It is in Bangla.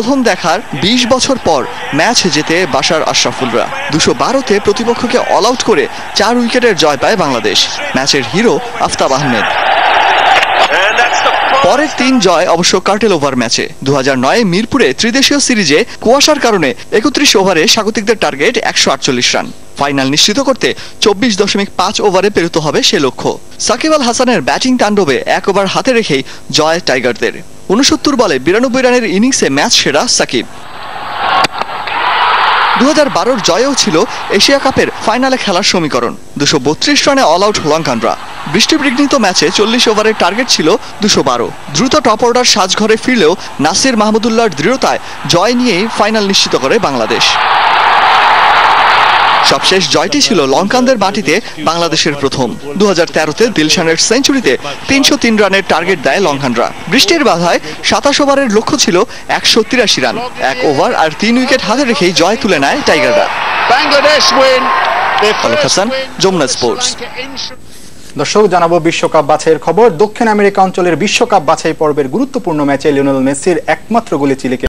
প্রথম দেখার ২০ বছর পর ম্যাচ জেতে বাশার আশরাফুলরা ২১২-তে প্রতিপক্ষকে অল আউট করে ৪ উইকেটের জয় পায় বাংলাদেশ। ম্যাচের হিরো আফতাব আহমেদ। পরের ৩ জয় অবশ্য কার্টেল ওভার ম্যাচে। ২০০৯ মিরপুরে ত্রিদেশীয় সিরিজে কুয়াশার কারণে ৩১ ওভারে স্বাগতিকদের টার্গেট ১৪৮ রান। ফাইনাল নিশ্চিত করতে ২৪.৫ ওভারে পেরোতে হবে সে লক্ষ্য। সাকিব আল হাসানের ব্যাটিং তাণ্ডবে ১ ওভার হাতে রেখেই জয় টাইগারদের। ৬৯ বলে ৯২ রানের ইনিংসে ম্যাচ সেরা সাকিব। ২০১২-র জয়েও ছিল এশিয়া কাপের ফাইনালে খেলার সমীকরণ। ২৩২ রানে অল আউট লঙ্কানরা। বৃষ্টিবিঘ্নিত ম্যাচে ৪০ ওভারের টার্গেট ছিল ২১২। দ্রুত টপ অর্ডার সাজঘরে ফিরলেও নাসির মাহমুদুল্লাহর দৃঢ়তায় জয় নিয়েই ফাইনাল নিশ্চিত করে বাংলাদেশ। সবশেষ জয়টি ছিল লঙ্কানদের মাটিতে বাংলাদেশের প্রথম। ২০১৩-তে দিলশানের সেঞ্চুরিতে ৩০৩ রানের টার্গেট দেয় লঙ্কানরা। বৃষ্টির বাধায় ২৭ ওভারের লক্ষ্য ছিল ১৮৩ রান। ১ ওভার আর ৩ উইকেট হাতে রেখেই জয় তুলে নেয় টাইগাররা। ফারুক হাসান, যমুনা স্পোর্টস। দর্শক, জানাবো বিশ্বকাপ বাছাইয়ের খবর। দক্ষিণ আমেরিকা অঞ্চলের বিশ্বকাপ বাছাই পর্বের গুরুত্বপূর্ণ ম্যাচে লিওনেল মেসির একমাত্র গোলে চিলিকে